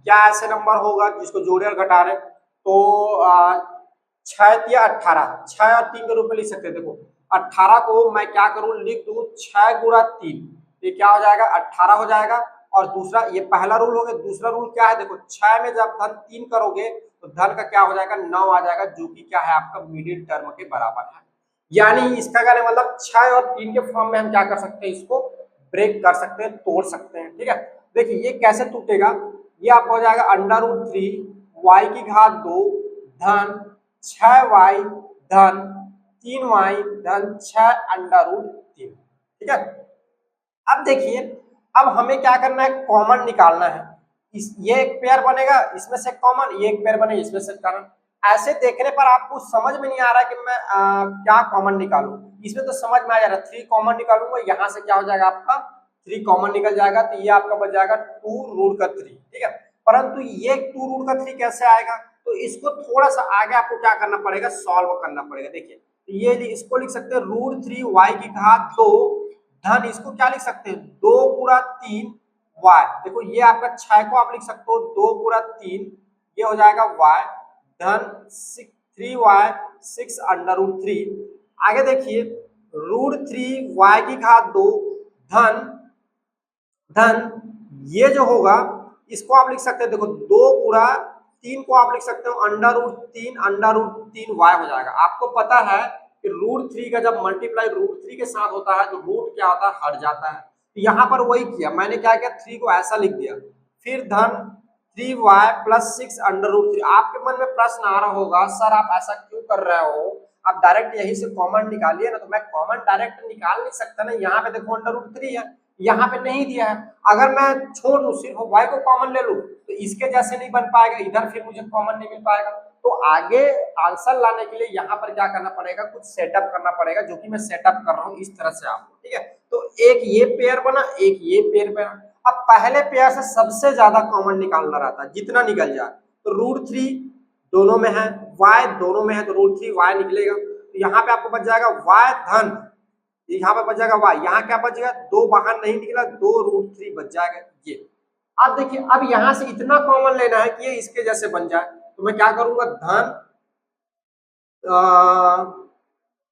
क्या ऐसे नंबर होगा जिसको जोड़े और घटा रहे, तो 6 या 18, 6 और 3 के रूप में लिख सकते हैं। देखो 18 को मैं क्या करूं लिख दूं 6 गुणा 3, ये क्या हो जाएगा 18 हो जाएगा। और दूसरा ये पहला रूल हो गया, दूसरा रूल क्या है, देखो 6 में जब धन 3 करोगे तो धन का क्या हो जाएगा 9 आ जाएगा, जो कि क्या है आपका मिडिल टर्म के बराबर है। यानी इसका कहने मतलब 6 और 3 के फॉर्म में हम क्या कर सकते हैं, इसको ब्रेक कर सकते हैं, तोड़ सकते हैं। ठीक है, देखिए ये कैसे टूटेगा, ये आपको हो जाएगा √3 y की घात 2 धन 6y धन 3y धन 6 √3। ठीक है, अब देखिए अब हमें क्या करना है कॉमन निकालना है, ये एक पेयर बनेगा इसमें से कॉमन, ये एक पेयर बनेगा इसमें से कॉमन। ऐसे देखने पर आपको समझ में नहीं आ रहा कि मैं क्या कॉमन निकालूं, इसमें तो समझ में आ जा रहा है 3 कॉमन निकालूंगा, यहाँ से क्या हो जाएगा आपका 3 कॉमन निकल जाएगा, तो ये आपका बच जाएगा 2√3। ठीक है, परंतु ये 2√3 कैसे आएगा, तो इसको थोड़ा सा आगे आपको क्या करना पड़ेगा सॉल्व करना पड़ेगा। देखिए ये इसको लिख सकते हैं √3 y की घात 2 धन इसको क्या लिख सकते हैं 2 गुणा 3 y। देखो ये आपका 6 को आप लिख सकते हो 2 गुणा 3, ये हो जाएगा y धन 3y 6√3। आगे देखिए √3 y की घात 2 धन धन ये जो होगा इसको आप लिख सकते हैं, देखो 2 गुणा 3 को आप लिख सकते हो √3 y हो जाएगा। आपको पता है कि √3 का जब मल्टीप्लाई √3 के साथ होता है तो रूट क्या होता है हट जाता है, तो यहाँ पर वही किया मैंने, क्या किया 3 को ऐसा लिख दिया, फिर धन 3y + 6√3। आपके मन में प्रश्न आ रहा होगा सर आप ऐसा क्यों कर रहे हो, आप डायरेक्ट यही से कॉमन निकालिए ना, तो मैं कॉमन डायरेक्ट निकाल नहीं सकता ना, यहाँ पे देखो √3 है, यहाँ पे नहीं दिया है, अगर मैं छोड़ दूं सिर्फ y को कॉमन ले लूं तो इसके जैसे नहीं बन पाएगा, इधर फिर मुझे कॉमन नहीं मिल पाएगा। तो आगे आंसर लाने के लिए यहाँ पर क्या करना पड़ेगा, कुछ सेटअप करना पड़ेगा, जो कि मैं सेटअप कर रहा हूँ इस तरह से आपको। ठीक है, तो एक ये पेयर बना, एक ये पेयर बना। अब पहले पेयर से सबसे ज्यादा कॉमन निकालना रहता है, जितना निकल जाए, तो √3 दोनों में है, y दोनों में है, तो √3 y निकलेगा, तो यहाँ पे आपको बच जाएगा y धन, यहाँ पे बच जाएगा y, यहाँ क्या बच गया 2 बाहर नहीं निकला, 2√3 बच जाएगा ये। अब देखिए अब यहाँ से इतना कॉमन लेना है कि ये इसके जैसे बन जाए, तो मैं क्या करूंगा धन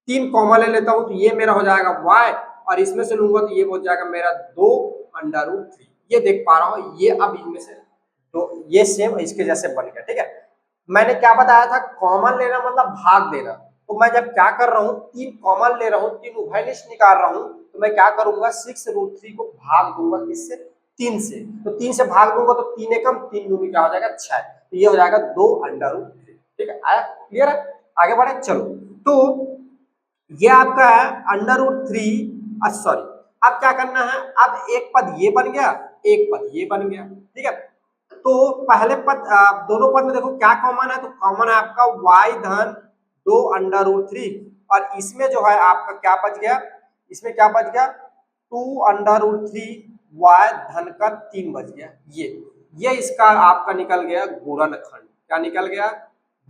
3 कॉमन ले लेता हूं, तो ये मेरा हो जाएगा y, और इसमें से लूंगा तो ये हो जाएगा मेरा 2√3। ये देख पा रहा हूं, ये अब इनमें से तो ये सेम इसके जैसे बन गया। ठीक है, मैंने क्या बताया था कॉमन लेना मतलब भाग देना, तो मैं जब क्या कर रहा हूँ, 3 कॉमन ले रहा हूँ, 3 उभयनिष्ठ निकाल रहा हूँ, तो मैं क्या करूंगा, 6√3 को भाग दूंगा किससे, 3 से। तो 3 से भाग दूंगा तो 3 एकम 3 दूनी क्या हो जाएगा 6, तो ये हो जाएगा 2√3। ठीक है, आया क्लियर है, आगे बढ़े चलो। तो ये आपका है √3, सॉरी, अब क्या करना है, अब एक पद ये बन गया, एक पद ये बन गया। ठीक है, तो पहले पद, दोनों पद में देखो क्या कॉमन है, तो कॉमन है आपका y धन 2√3, और इसमें जो है आपका क्या बच गया, इसमें क्या बच गया, 2√3 y धन का 3 बच गया। ये इसका आपका निकल गया गुणनखंड। क्या निकल गया,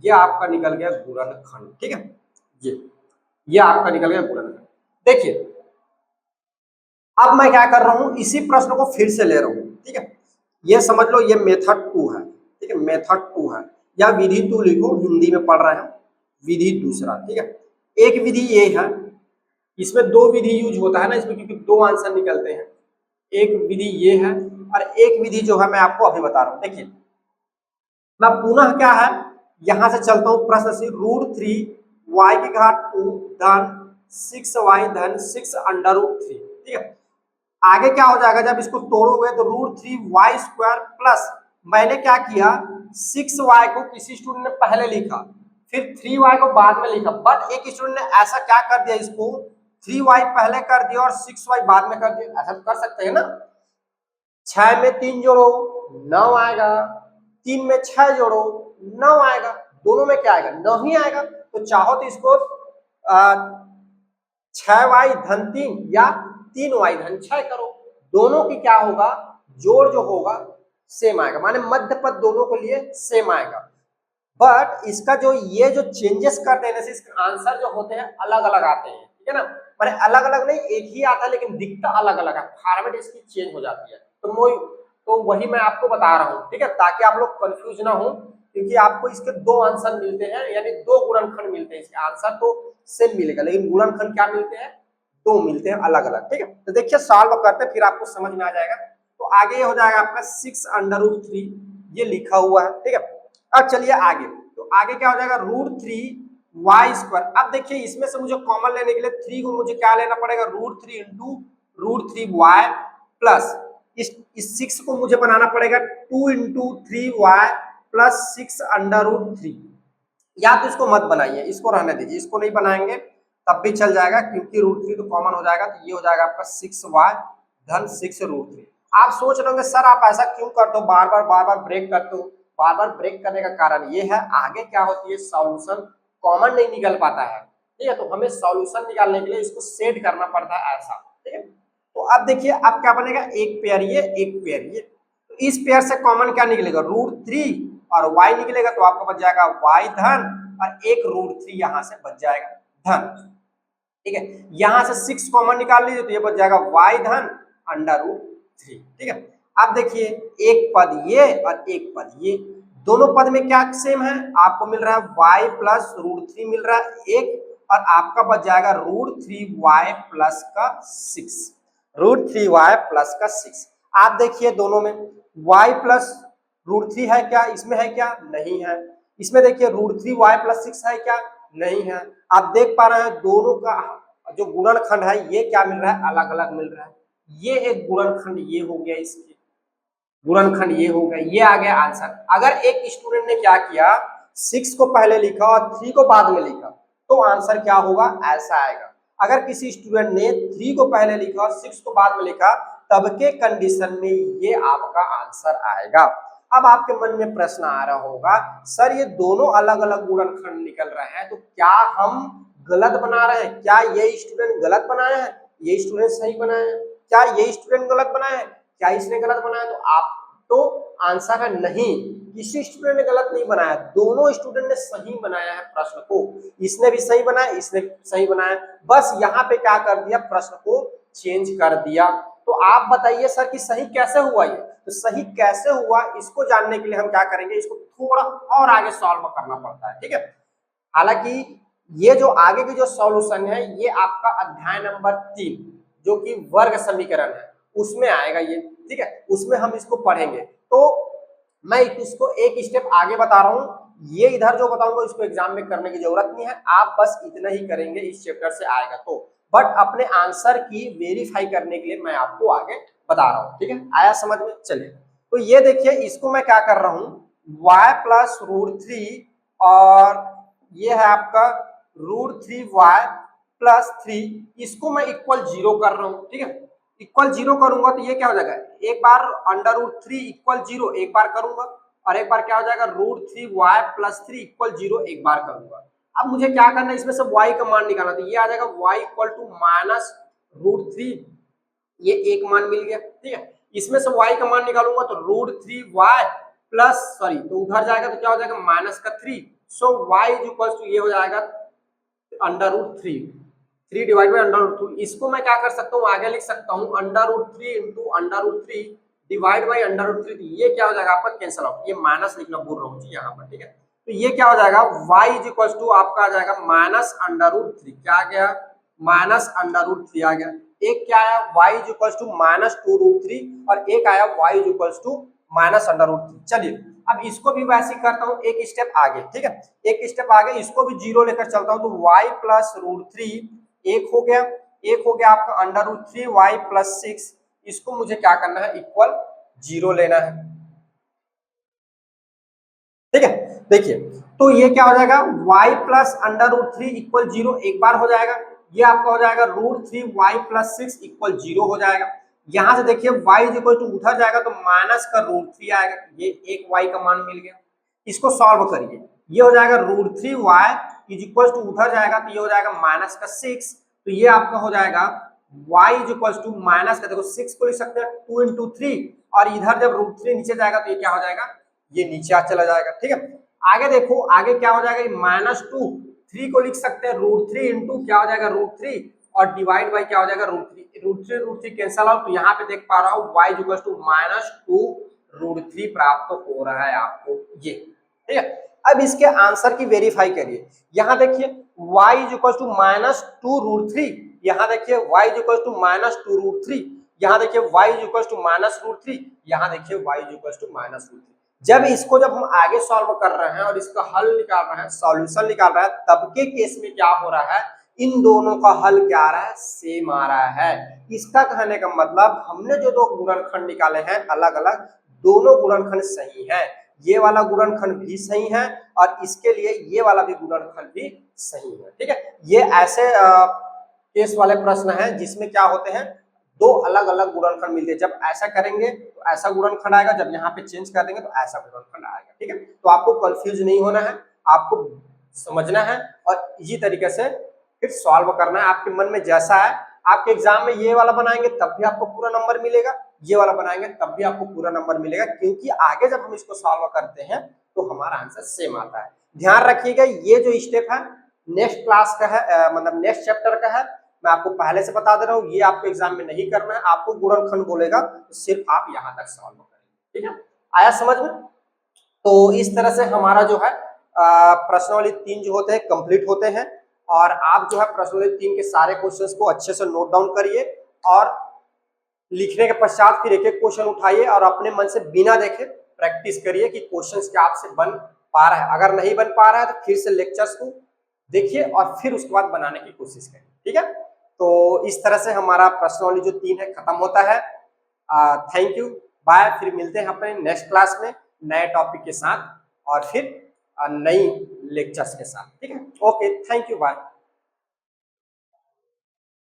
ये आपका निकल गया गुणनखंड। ठीक है, ये आपका निकल गया गुणनखंड। देखिए अब मैं क्या कर रहा हूं, इसी प्रश्न को फिर से ले रहा हूं। ठीक है, ये समझ लो ये मेथड 2 है। ठीक है, मेथड 2 है, या विधि 2 लिखो, हिंदी में पढ़ रहे हैं, विधि दूसरा। ठीक है, एक विधि ये है, इसमें 2 विधि यूज होता है ना इसमें, क्योंकि 2 आंसर निकलते हैं। एक विधि ये है और एक विधि जो है मैं आपको अभी बता रहा हूं। देखिए मैं पुनः क्या है, यहां से चलता हूं प्रश्न से, √3 y की घात 2 धन 6y धन 6√3। ठीक है, आगे क्या हो जाएगा, जब इसको तोड़ोगे तो √3y² प्लस, मैंने क्या किया, 6y को किसी स्टूडेंट ने पहले लिखा, फिर 3y को बाद में लिखा, बट एक स्टूडेंट ने ऐसा क्या कर दिया, इसको 3y पहले कर दिया और 6y बाद में कर दिया। ऐसा कर सकते हैं ना, 6 में 3 जोड़ो 9 आएगा, 3 में 6 जोड़ो 9 आएगा, दोनों में क्या आएगा, 9 ही आएगा। तो चाहो तो इसको 6y धन 3 या 3y धन 6 करो, दोनों की क्या होगा, जोड़ जो होगा सेम आएगा, माने मध्य पद दोनों के लिए सेम आएगा। बट इसका जो ये जो चेंजेस कर देने से इसके आंसर जो होते हैं अलग अलग आते हैं। ठीक है ना, माने अलग अलग नहीं, एक ही आता है लेकिन दिखता अलग अलग है, फॉर्मेट इसकी चेंज हो जाती है। तो वही मैं आपको बता रहा हूँ। ठीक है, ताकि आप लोग कंफ्यूज ना हो, क्योंकि आपको इसके 2 आंसर मिलते हैं, यानी 2 गुणनखंड मिलते हैं। इसके आंसर तो सेम मिलेगा लेकिन गुणनखंड क्या मिलते हैं, 2 मिलते हैं अलग अलग। ठीक है, तो देखिए सॉल्व करते फिर आपको समझ में आ जाएगा। तो आगे हो जाएगा आपका 6√3, ये लिखा हुआ है। ठीक है, अब चलिए आगे, तो आगे क्या हो जाएगा, √3y²। अब देखिए इसमें से मुझे कॉमन लेने के लिए 3 को मुझे क्या लेना पड़ेगा, √3 इंटू √3y प्लस इस 6 को मुझे बनाना पड़ेगा 2 इंटू 3y प्लस 6√3। या तो इसको मत बनाइए, इसको रहने दीजिए, इसको नहीं बनाएंगे तब भी चल जाएगा, क्योंकि √3 तो कॉमन हो जाएगा। तो ये हो जाएगा आपका 6y धन 6√3। आप सोच रहे होंगे सर आप ऐसा क्यों करते हो, बार बार ब्रेक करते हो। बार बार ब्रेक करने का कारण ये है, आगे क्या होती है, सॉल्यूशन कॉमन नहीं निकल पाता है। ठीक है, तो हमें सॉल्यूशन निकालने के लिए इसको सेट करना पड़ता है ऐसा। ठीक है, तो अब देखिए अब क्या बनेगा, एक पेयर ये, एक पेयर ये, तो इस पेयर से कॉमन क्या निकलेगा, √3 और y निकलेगा, तो आपका बच जाएगा y धन और एक √3 यहां से बच जाएगा धन। ठीक है, यहां से 6 कॉमन निकाल लीजिए, तो ये बच जाएगा y धन √3। ठीक है, अब देखिए एक पद ये और एक पद ये, दोनों पद में क्या सेम है, आपको मिल रहा है y प्लस √3 मिल रहा है एक, और आपका बच जाएगा √3y प्लस का 6, √3y प्लस का 6। आप देखिए दोनों में y प्लस √3 है क्या, इसमें है क्या, नहीं है। इसमें देखिए √3y प्लस 6 है क्या, नहीं है। आप देख पा रहे हैं दोनों का जो गुणनखंड है ये क्या मिल रहा है, अलग अलग मिल रहा है। ये एक गुणनखंड ये हो गया, इसके गुणनखंड ये हो गया, ये आ गया आंसर। अगर एक स्टूडेंट ने क्या किया, 6 को पहले लिखा और 3 को बाद में लिखा, तो आंसर क्या होगा, ऐसा आएगा। अगर किसी स्टूडेंट ने 3 को पहले लिखा और 6 को बाद में लिखा, तब के कंडीशन में ये आपका आंसर आएगा। अब आपके मन में प्रश्न आ रहा होगा, सर ये दोनों अलग अलग गुणनखंड निकल रहे हैं, तो क्या हम गलत बना रहे हैं, क्या ये स्टूडेंट गलत बनाए हैं, ये स्टूडेंट सही बनाए हैं, क्या ये स्टूडेंट गलत बनाए हैं, क्या इसने गलत बनाया, तो आप तो आंसर है नहीं, किसी स्टूडेंट ने गलत नहीं बनाया, दोनों स्टूडेंट ने सही बनाया है प्रश्न को। इसने भी सही बनाया, इसने सही बनाया, बस यहाँ पे क्या कर दिया, प्रश्न को चेंज कर दिया। तो आप बताइए सर कि सही कैसे हुआ ये, तो सही कैसे हुआ इसको जानने के लिए हम क्या करेंगे, इसको थोड़ा और आगे सॉल्व करना पड़ता है। ठीक है, हालांकि ये जो आगे की जो सॉल्यूशन है ये आपका अध्याय नंबर 3 जो कि वर्ग समीकरण है उसमें आएगा ये। ठीक है, उसमें हम इसको पढ़ेंगे। तो मैं इसको एक स्टेप आगे बता रहा हूं, ये इधर जो बताऊंगा इसको एग्जाम में करने की जरूरत नहीं है, आप बस इतना ही करेंगे इस चैप्टर से आएगा तो। बट अपने आंसर की वेरीफाई करने के लिए मैं आपको आगे बता रहा हूँ, ठीक है, आया समझ में। चलिए तो ये देखिए, इसको मैं क्या कर रहा हूँ, y प्लस रूट 3 और ये है आपका रूट 3y प्लस 3, इसको मैं इक्वल 0 कर रहा हूँ, ठीक है। इक्वल 0 करूंगा तो ये क्या हो जाएगा, एक बार अंडर रूट 3 इक्वल 0 एक बार करूंगा, और एक बार क्या हो जाएगा रूट 3y प्लस 3 इक्वल 0 एक बार करूंगा। अब मुझे क्या करना है, इसमें से y का मान निकालना, तो ये आ जाएगा y equal to minus root 3, ये एक मान मिल गया, ठीक है। इसमें से y का मान निकालूंगा तो रूट 3y प्लस सॉरी तो उधर जाएगा तो क्या हो जाएगा माइनस का 3, so y is equal to ये हो जाएगा under root 3 divide by under root 3। इसको मैं क्या कर सकता हूँ, आगे लिख सकता हूँ under root 3 into under root 3 divide by under root 3, ये क्या हो जाएगा आपका कैंसिल आउट, ये माइनस लिखना भूल रहा हूँ यहाँ पर, ठीक है। तो ये क्या हो जाएगा y इज इक्वल टू आपका आ जाएगा माइनस अंडर रूट 3, क्या आ गया माइनस अंडर रूट 3 आ गया। एक क्या आया y is equal to minus 2 root 3 और एक आया y is equal to minus under root 3। चलिए अब इसको भी वैसे ही करता हूँ, एक स्टेप आगे, ठीक है, एक स्टेप आगे, इसको भी 0 लेकर चलता हूँ, तो y प्लस रूट 3 एक हो गया, एक हो गया आपका अंडर रूट 3y प्लस 6, इसको मुझे क्या करना है इक्वल 0 लेना है, ठीक है। देखिए तो ये क्या हो जाएगा y plus under root 3 equal 0 एक बार हो जाएगा, ये आपका हो जाएगा रूट 3y प्लस 6 इक्वल 0 हो जाएगा। यहां से देखिए y इज इक्वल टू उधर जाएगा तो माइनस का रूट 3 आएगा, ये एक y का मान मिल गया। इसको सॉल्व करिए, ये हो जाएगा root 3y is equal to उधर जाएगा तो ये हो जाएगा माइनस का 6, तो ये आपका हो जाएगा y is equal to minus का, देखो 6 को लिख सकते हैं 2 इंटू 3, और इधर जब रूट 3 नीचे जाएगा तो ये क्या हो जाएगा, ये नीचे आ चला जाएगा, ठीक है। आगे देखो आगे क्या हो जाएगा, माइनस 2 3 को लिख सकते हैं रूट 3 इंटू क्या हो जाएगा रूट 3 और डिवाइड बाई क्या हो जाएगा रूट 3 कैंसल आउट, तो यहाँ पे देख पा रहा हूँ y is equal to minus 2 root 3 प्राप्त हो रहा है आपको ये, ठीक है। अब इसके आंसर की वेरीफाई करिए, यहाँ देखिए y is equal to minus 2 root 3, यहाँ देखिए y is equal to minus 2 root 3, यहाँ देखिए y is equal to minus root 3, यहाँ देखिए y is equal to minus root 3। जब इसको जब हम आगे सॉल्व कर रहे हैं और इसका हल निकाल रहे हैं, सॉल्यूशन निकाल रहे हैं, तब के केस में क्या हो रहा है, इन दोनों का हल क्या आ रहा है, सेम आ रहा है। इसका कहने का मतलब हमने जो दो गुणनखंड निकाले हैं अलग अलग, दोनों गुणनखंड सही है, ये वाला गुणनखंड भी सही है और इसके लिए ये वाला भी गुणनखंड भी सही है, ठीक है। ये ऐसे केस वाले प्रश्न हैं जिसमें क्या होते हैं, दो अलग अलग गुणनखंड मिलते हैं, जब ऐसा करेंगे तो ऐसा गुणनखंड आएगा, जब यहाँ पे चेंज कर देंगे तो ऐसा गुणनखंड आएगा, ठीक है। तो आपको कंफ्यूज नहीं होना है, आपको समझना है और इजी तरीके से फिर सॉल्व करना है, आपके मन में जैसा है। आपके एग्जाम में ये वाला बनाएंगे तब भी आपको पूरा नंबर मिलेगा, ये वाला बनाएंगे तब भी आपको पूरा नंबर मिलेगा, क्योंकि आगे जब हम इसको सॉल्व करते हैं तो हमारा आंसर सेम आता है। ध्यान रखिएगा ये जो स्टेप है नेक्स्ट क्लास का है, मतलब नेक्स्ट चैप्टर का है, मैं आपको पहले से बता दे रहा हूँ, ये आपको एग्जाम में नहीं करना है, आपको गुणनखंड बोलेगा तो सिर्फ आप यहाँ तक सॉल्व करेंगे, ठीक है। आया समझ में। तो इस तरह से हमारा जो है प्रश्नावली 3 जो होते हैं कंप्लीट होते हैं, और आप जो है प्रश्नावली 3 के सारे क्वेश्चंस को अच्छे से नोट डाउन करिए और लिखने के पश्चात फिर एक एक क्वेश्चन उठाइए और अपने मन से बिना देखे प्रैक्टिस करिए कि क्वेश्चंस क्या आपसे बन पा रहा है। अगर नहीं बन पा रहा है तो फिर से लेक्चर्स को देखिए और फिर उसके बाद बनाने की कोशिश करिए, ठीक है। तो इस तरह से हमारा प्रश्नावली जो 3 है खत्म होता है। थैंक यू, बाय, फिर मिलते हैं अपने नेक्स्ट क्लास में नए टॉपिक के साथ और फिर नई लेक्चर्स के साथ, ठीक है। Okay, thank you, bye.